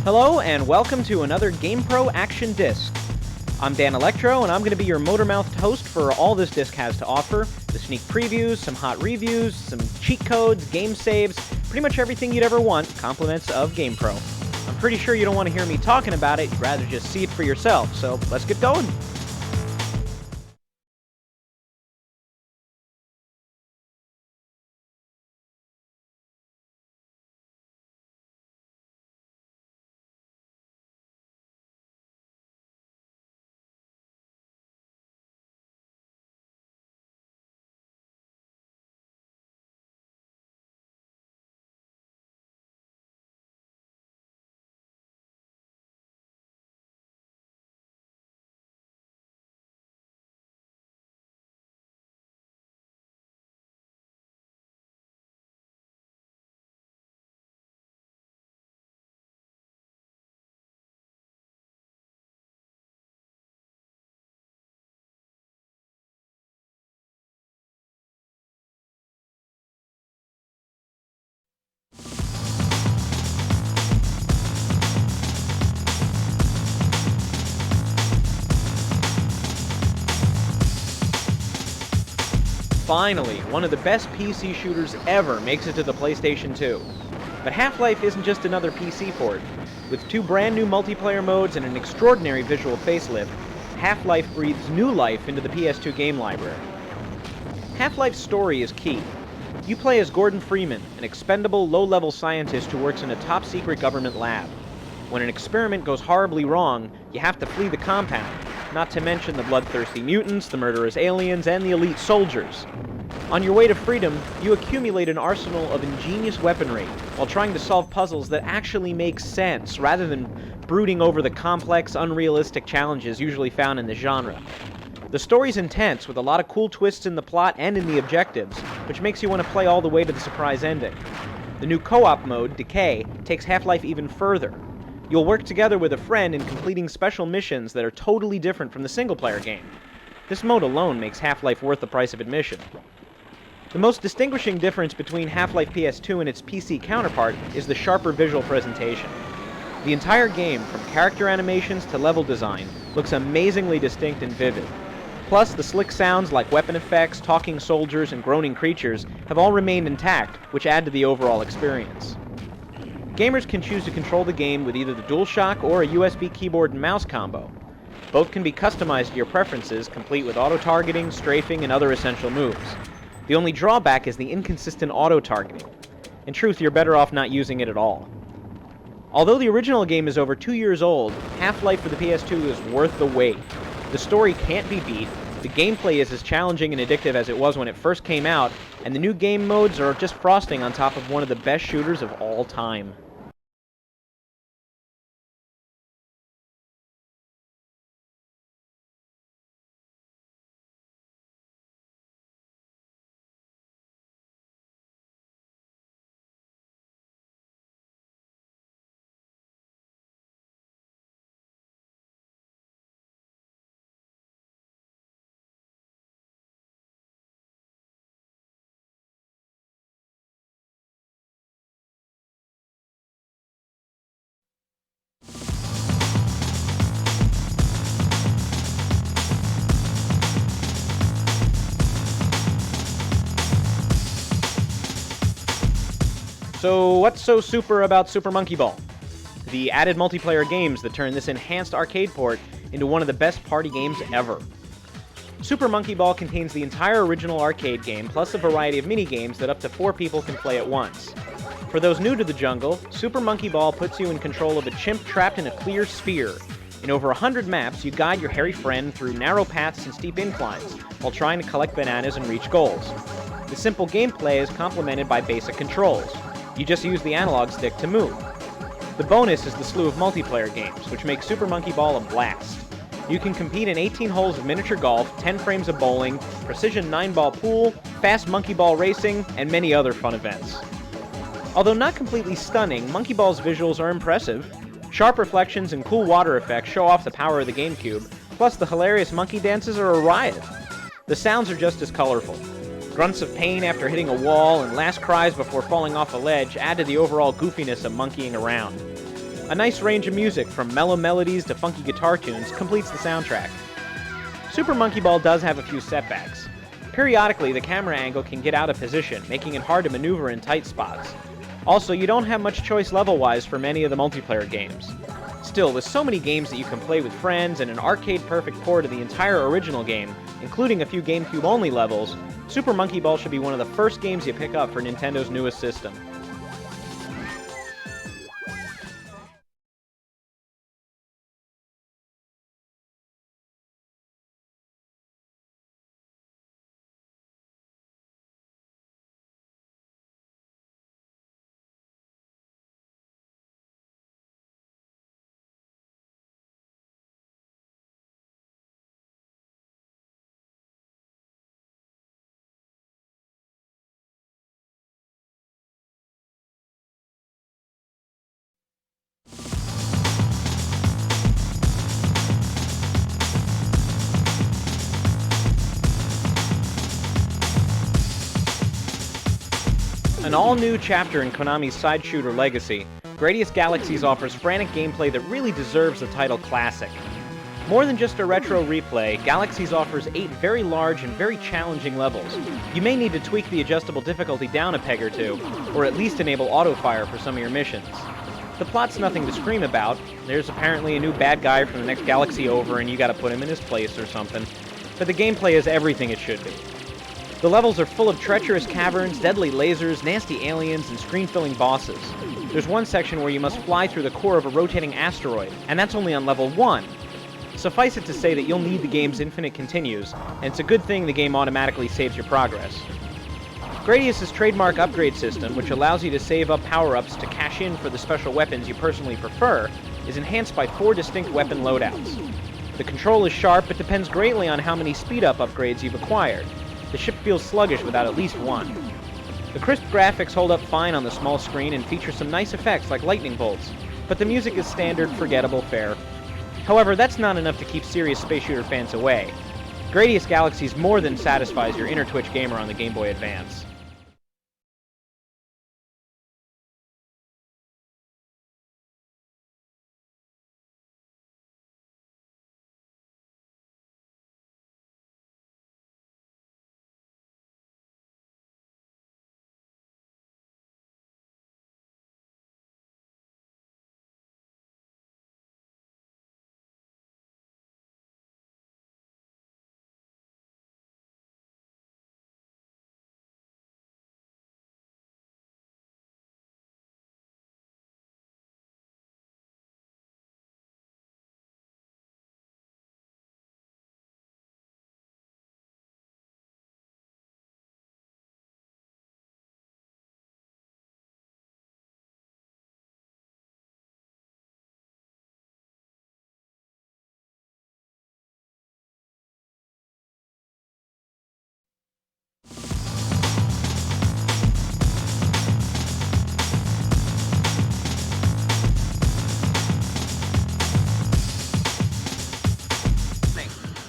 Hello, and welcome to another GamePro Action Disc. I'm Dan Electro, and I'm going to be your motor-mouthed host for all this disc has to offer. The sneak previews, some hot reviews, some cheat codes, game saves, pretty much everything you'd ever want, compliments of GamePro. I'm pretty sure you don't want to hear me talking about it, you'd rather just see it for yourself, so let's get going. Finally, one of the best PC shooters ever makes it to the PlayStation 2. But HalfLife isn't just another PC port. With two brand new multiplayer modes and an extraordinary visual facelift, HalfLife breathes new life into the PS2 game library. HalfLife's story is key. You play as Gordon Freeman, an expendable, low-level scientist who works in a top-secret government lab. When an experiment goes horribly wrong, you have to flee the compound, not to mention the bloodthirsty mutants, the murderous aliens, and the elite soldiers. On your way to freedom, you accumulate an arsenal of ingenious weaponry while trying to solve puzzles that actually make sense, rather than brooding over the complex, unrealistic challenges usually found in the genre. The story's intense, with a lot of cool twists in the plot and in the objectives, which makes you want to play all the way to the surprise ending. The new co-op mode, Decay, takes HalfLife even further. You'll work together with a friend in completing special missions that are totally different from the single-player game. This mode alone makes HalfLife worth the price of admission. The most distinguishing difference between HalfLife PS2 and its PC counterpart is the sharper visual presentation. The entire game, from character animations to level design, looks amazingly distinct and vivid. Plus, the slick sounds like weapon effects, talking soldiers, and groaning creatures have all remained intact, which add to the overall experience. Gamers can choose to control the game with either the DualShock or a USB keyboard and mouse combo. Both can be customized to your preferences, complete with auto-targeting, strafing, and other essential moves. The only drawback is the inconsistent auto-targeting. In truth, you're better off not using it at all. Although the original game is over 2 years old, HalfLife for the PS2 is worth the wait. The story can't be beat, the gameplay is as challenging and addictive as it was when it first came out, and the new game modes are just frosting on top of one of the best shooters of all time. So what's so super about Super Monkey Ball? The added multiplayer games that turn this enhanced arcade port into one of the best party games ever. Super Monkey Ball contains the entire original arcade game, plus a variety of mini-games that up to 4 people can play at once. For those new to the jungle, Super Monkey Ball puts you in control of a chimp trapped in a clear sphere. In over 100 maps, you guide your hairy friend through narrow paths and steep inclines, while trying to collect bananas and reach goals. The simple gameplay is complemented by basic controls. You just use the analog stick to move. The bonus is the slew of multiplayer games, which make Super Monkey Ball a blast. You can compete in 18 holes of miniature golf, 10 frames of bowling, precision 9-ball pool, fast monkey ball racing, and many other fun events. Although not completely stunning, Monkey Ball's visuals are impressive. Sharp reflections and cool water effects show off the power of the GameCube, plus the hilarious monkey dances are a riot. The sounds are just as colorful. Grunts of pain after hitting a wall and last cries before falling off a ledge add to the overall goofiness of monkeying around. A nice range of music, from mellow melodies to funky guitar tunes, completes the soundtrack. Super Monkey Ball does have a few setbacks. Periodically, the camera angle can get out of position, making it hard to maneuver in tight spots. Also, you don't have much choice level-wise for many of the multiplayer games. Still, with so many games that you can play with friends and an arcade-perfect port of the entire original game, including a few GameCube-only levels, Super Monkey Ball should be one of the first games you pick up for Nintendo's newest system. An all-new chapter in Konami's side shooter legacy, Gradius Galaxies offers frantic gameplay that really deserves the title classic. More than just a retro replay, Galaxies offers 8 very large and very challenging levels. You may need to tweak the adjustable difficulty down a peg or two, or at least enable auto-fire for some of your missions. The plot's nothing to scream about. There's apparently a new bad guy from the next galaxy over and you gotta put him in his place or something. But the gameplay is everything it should be. The levels are full of treacherous caverns, deadly lasers, nasty aliens, and screen-filling bosses. There's one section where you must fly through the core of a rotating asteroid, and that's only on level 1. Suffice it to say that you'll need the game's infinite continues, and it's a good thing the game automatically saves your progress. Gradius' trademark upgrade system, which allows you to save up power-ups to cash in for the special weapons you personally prefer, is enhanced by 4 distinct weapon loadouts. The control is sharp, but depends greatly on how many speed-up upgrades you've acquired. The ship feels sluggish without at least one. The crisp graphics hold up fine on the small screen and feature some nice effects like lightning bolts, but the music is standard, forgettable fare. However, that's not enough to keep serious space shooter fans away. Gradius Galaxies more than satisfies your inner Twitch gamer on the Game Boy Advance.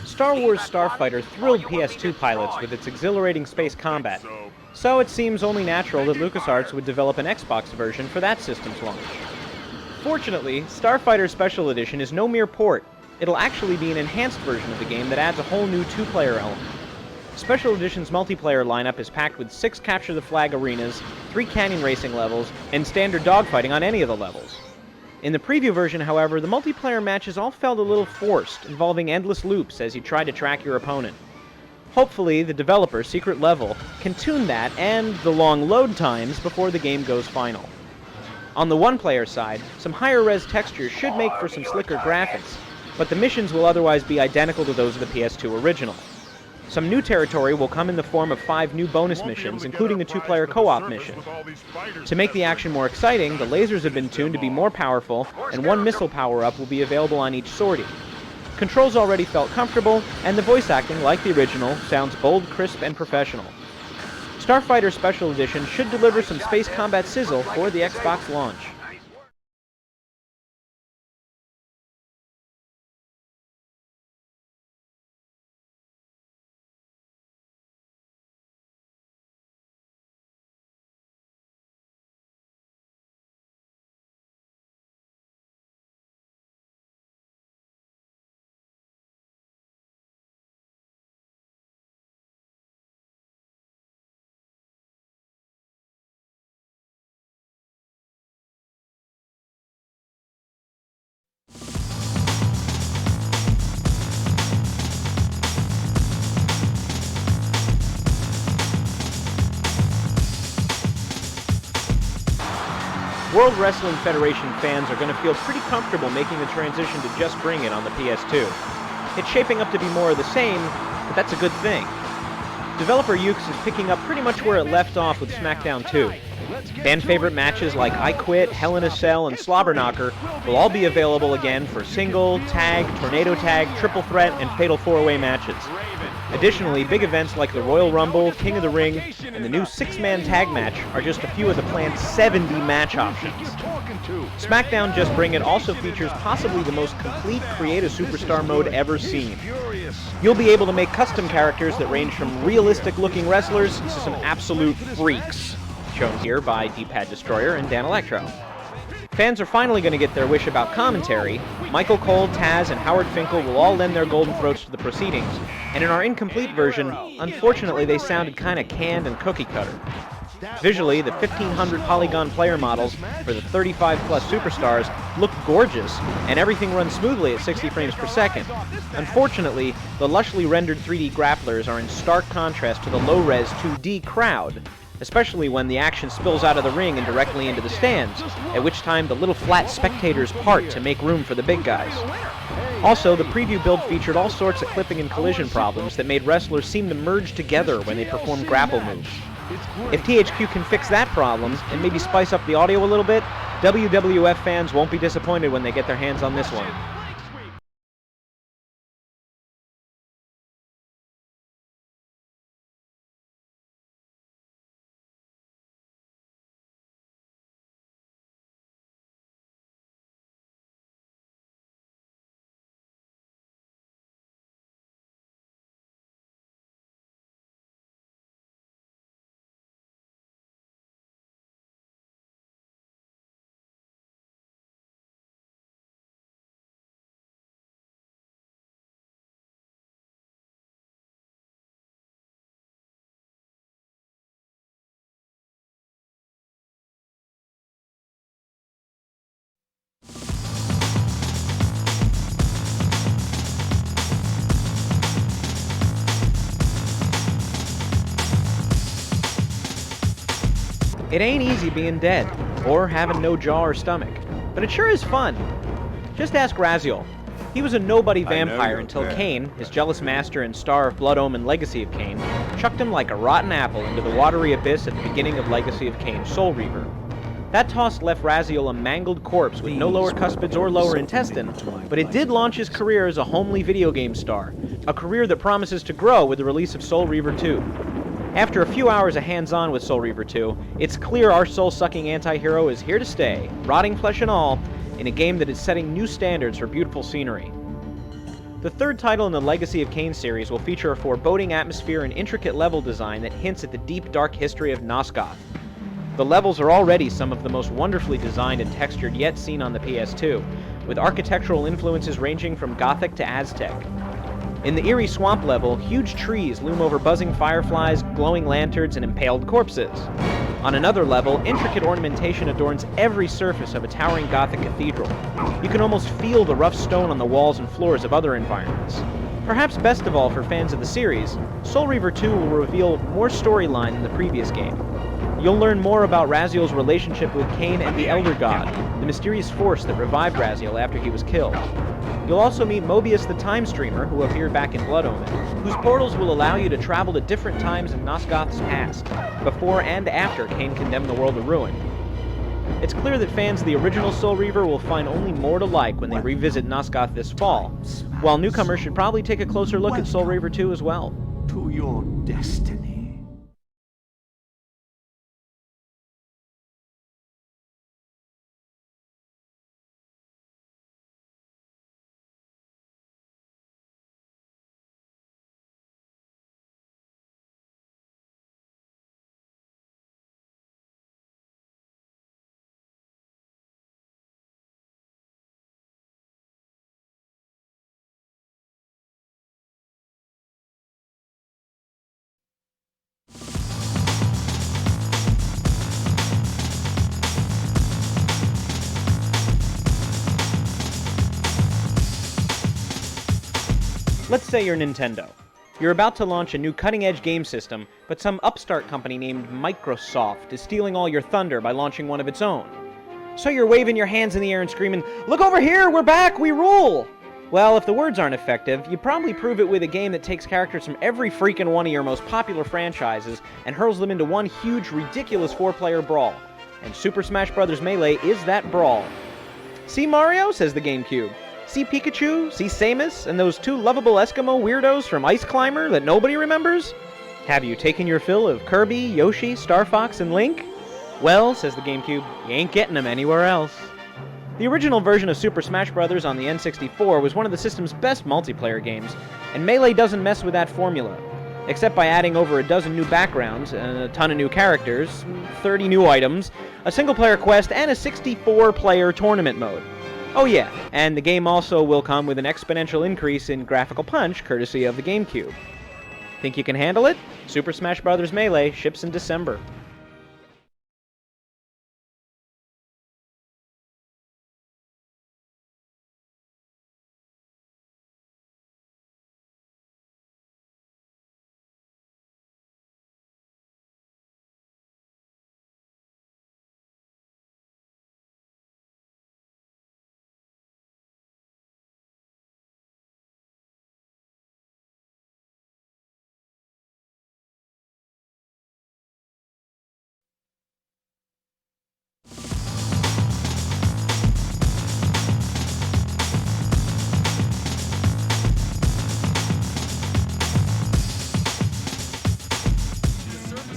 Star Wars Starfighter thrilled PS2 pilots with its exhilarating space combat, so it seems only natural that LucasArts would develop an Xbox version for that system's launch. Fortunately, Starfighter Special Edition is no mere port. It'll actually be an enhanced version of the game that adds a whole new 2-player element. Special Edition's multiplayer lineup is packed with 6 Capture the Flag arenas, 3 canyon racing levels, and standard dogfighting on any of the levels. In the preview version, however, the multiplayer matches all felt a little forced, involving endless loops as you try to track your opponent. Hopefully, the developer, Secret Level, can tune that and the long load times before the game goes final. On the one-player side, some higher-res textures should make for some slicker graphics, but the missions will otherwise be identical to those of the PS2 original. Some new territory will come in the form of 5 new bonus missions, including a 2-player co-op mission. To make the action more exciting, the lasers have been tuned to be more powerful, and 1 missile power-up will be available on each sortie. Controls already felt comfortable, and the voice acting, like the original, sounds bold, crisp, and professional. Starfighter Special Edition should deliver some space combat sizzle for the Xbox launch. World Wrestling Federation fans are going to feel pretty comfortable making the transition to Just Bring It on the PS2. It's shaping up to be more of the same, but that's a good thing. Developer Yuke's is picking up pretty much where it left off with SmackDown 2. Fan-favorite matches like I Quit, Hell in a Cell, and Slobber Knocker will all be available again for single, tag, tornado tag, triple threat, and fatal four-way matches. Additionally, big events like the Royal Rumble, King of the Ring, and the new 6-man tag match are just a few of the planned 70 match options. SmackDown Just Bring It also features possibly the most complete Create a Superstar mode ever seen. You'll be able to make custom characters that range from realistic-looking wrestlers to some absolute freaks, shown here by D-Pad Destroyer and Dan Electro. Fans are finally going to get their wish about commentary. Michael Cole, Taz, and Howard Finkel will all lend their golden throats to the proceedings, and in our incomplete version, unfortunately they sounded kinda canned and cookie-cutter. Visually, the 1,500 polygon player models for the 35-plus superstars look gorgeous, and everything runs smoothly at 60 frames per second. Unfortunately, the lushly rendered 3D grapplers are in stark contrast to the low-res 2D crowd, especially when the action spills out of the ring and directly into the stands, at which time the little flat spectators part to make room for the big guys. Also, the preview build featured all sorts of clipping and collision problems that made wrestlers seem to merge together when they performed grapple moves. If THQ can fix that problem, and maybe spice up the audio a little bit, WWF fans won't be disappointed when they get their hands on this one. It ain't easy being dead, or having no jaw or stomach, but it sure is fun. Just ask Raziel. He was a nobody vampire until Kane, his jealous master and star of Blood Omen Legacy of Kain, chucked him like a rotten apple into the watery abyss at the beginning of Legacy of Kain Soul Reaver. That toss left Raziel a mangled corpse with no lower cuspids or lower intestine, but it did launch his career as a homely video game star, a career that promises to grow with the release of Soul Reaver 2. After a few hours of hands-on with Soul Reaver 2, it's clear our soul-sucking anti-hero is here to stay, rotting flesh and all, in a game that is setting new standards for beautiful scenery. The third title in the Legacy of Kain series will feature a foreboding atmosphere and intricate level design that hints at the deep, dark history of Nosgoth. The levels are already some of the most wonderfully designed and textured yet seen on the PS2, with architectural influences ranging from Gothic to Aztec. In the eerie swamp level, huge trees loom over buzzing fireflies, glowing lanterns, and impaled corpses. On another level, intricate ornamentation adorns every surface of a towering Gothic cathedral. You can almost feel the rough stone on the walls and floors of other environments. Perhaps best of all for fans of the series, Soul Reaver 2 will reveal more storyline than the previous game. You'll learn more about Raziel's relationship with Kain and the Elder God, the mysterious force that revived Raziel after he was killed. You'll also meet Mobius the Time Streamer, who appeared back in Blood Omen, whose portals will allow you to travel to different times in Nosgoth's past, before and after Kain condemned the world to ruin. It's clear that fans of the original Soul Reaver will find only more to like when they revisit Nosgoth this fall, while newcomers should probably take a closer look at Soul Reaver 2 as well. To your destiny. Let's say you're Nintendo. You're about to launch a new cutting-edge game system, but some upstart company named Microsoft is stealing all your thunder by launching one of its own. So you're waving your hands in the air and screaming, "Look over here, we're back, we rule!" Well, if the words aren't effective, you probably prove it with a game that takes characters from every freaking one of your most popular franchises and hurls them into one huge, ridiculous 4-player brawl. And Super Smash Bros. Melee is that brawl. See Mario, says the GameCube. See Pikachu, see Samus, and those 2 lovable Eskimo weirdos from Ice Climber that nobody remembers? Have you taken your fill of Kirby, Yoshi, Star Fox, and Link? Well, says the GameCube, you ain't getting them anywhere else. The original version of Super Smash Bros. On the N64 was one of the system's best multiplayer games, and Melee doesn't mess with that formula. Except by adding over a dozen new backgrounds, a ton of new characters, 30 new items, a single-player quest, and a 64-player tournament mode. Oh yeah, and the game also will come with an exponential increase in graphical punch, courtesy of the GameCube. Think you can handle it? Super Smash Bros. Melee ships in December.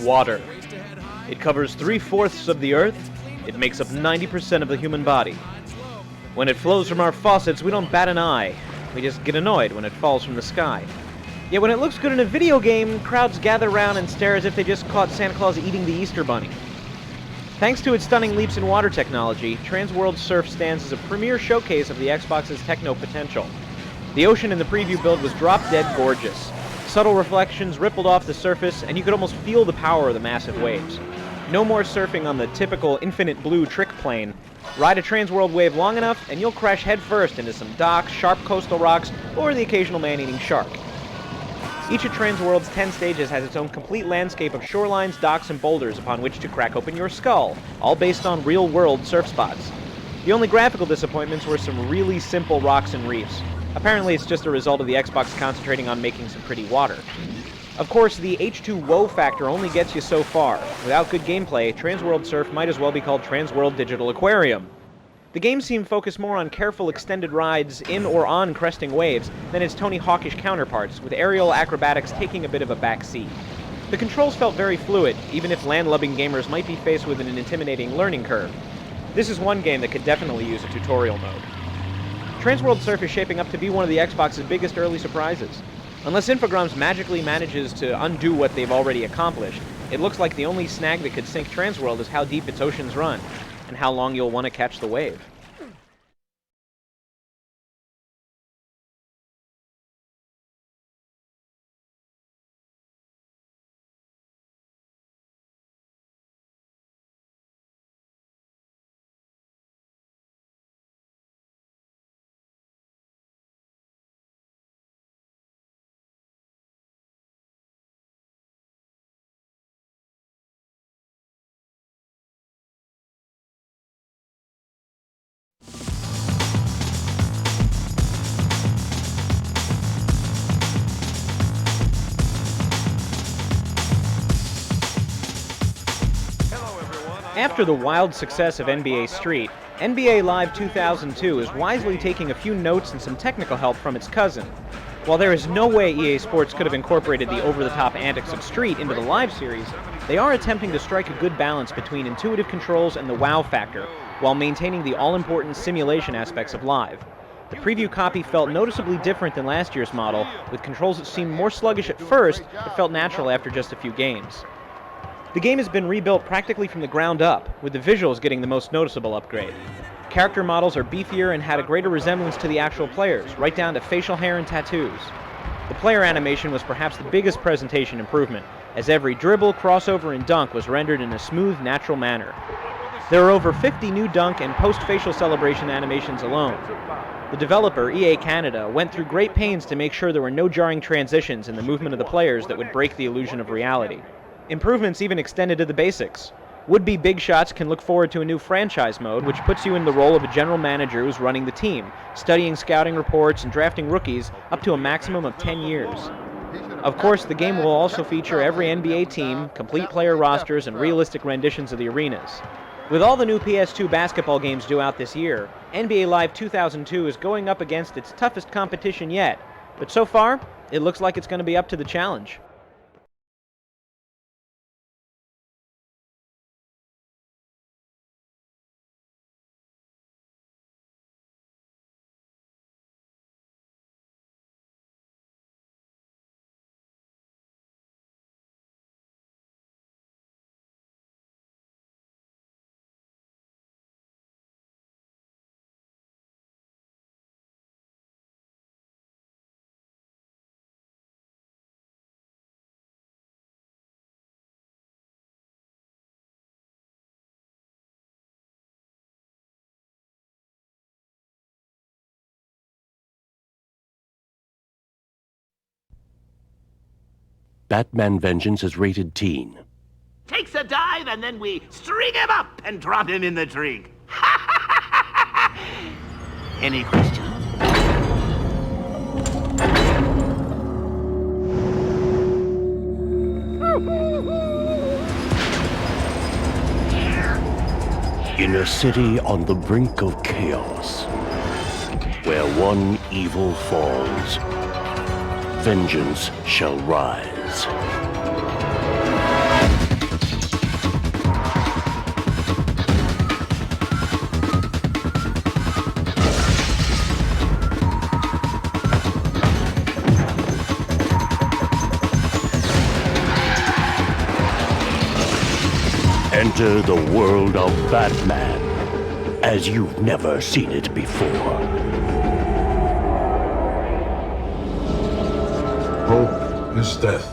Water. It covers 3/4 of the Earth. It makes up 90% of the human body. When it flows from our faucets, we don't bat an eye. We just get annoyed when it falls from the sky. Yet when it looks good in a video game, crowds gather around and stare as if they just caught Santa Claus eating the Easter Bunny. Thanks to its stunning leaps in water technology, Transworld Surf stands as a premier showcase of the Xbox's techno potential. The ocean in the preview build was drop-dead gorgeous. Subtle reflections rippled off the surface, and you could almost feel the power of the massive waves. No more surfing on the typical infinite blue trick plane. Ride a Transworld wave long enough, and you'll crash headfirst into some docks, sharp coastal rocks, or the occasional man-eating shark. Each of Transworld's 10 stages has its own complete landscape of shorelines, docks, and boulders upon which to crack open your skull, all based on real-world surf spots. The only graphical disappointments were some really simple rocks and reefs. Apparently it's just a result of the Xbox concentrating on making some pretty water. Of course, the H2 wow factor only gets you so far. Without good gameplay, Transworld Surf might as well be called Transworld Digital Aquarium. The game seemed focused more on careful extended rides in or on cresting waves than its Tony Hawkish counterparts, with aerial acrobatics taking a bit of a backseat. The controls felt very fluid, even if land-lubbing gamers might be faced with an intimidating learning curve. This is one game that could definitely use a tutorial mode. Transworld Surf is shaping up to be one of the Xbox's biggest early surprises. Unless Infogrames magically manages to undo what they've already accomplished, it looks like the only snag that could sink Transworld is how deep its oceans run, and how long you'll want to catch the wave. After the wild success of NBA Street, NBA Live 2002 is wisely taking a few notes and some technical help from its cousin. While there is no way EA Sports could have incorporated the over-the-top antics of Street into the Live series, they are attempting to strike a good balance between intuitive controls and the wow factor, while maintaining the all-important simulation aspects of Live. The preview copy felt noticeably different than last year's model, with controls that seemed more sluggish at first, but felt natural after just a few games. The game has been rebuilt practically from the ground up, with the visuals getting the most noticeable upgrade. Character models are beefier and had a greater resemblance to the actual players, right down to facial hair and tattoos. The player animation was perhaps the biggest presentation improvement, as every dribble, crossover, and dunk was rendered in a smooth, natural manner. There are over 50 new dunk and post-facial celebration animations alone. The developer, EA Canada, went through great pains to make sure there were no jarring transitions in the movement of the players that would break the illusion of reality. Improvements even extended to the basics. Would-be big shots can look forward to a new franchise mode, which puts you in the role of a general manager who's running the team, studying scouting reports and drafting rookies up to a maximum of 10 years. Of course, the game will also feature every NBA team, complete player rosters, and realistic renditions of the arenas. With all the new PS2 basketball games due out this year, NBA Live 2002 is going up against its toughest competition yet, but so far, it looks like it's going to be up to the challenge. Batman Vengeance is rated teen. Takes a dive and then we string him up and drop him in the drink. Any questions? In a city on the brink of chaos, where one evil falls, vengeance shall rise. Enter the world of Batman as you've never seen it before. Hope is death.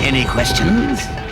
Any questions?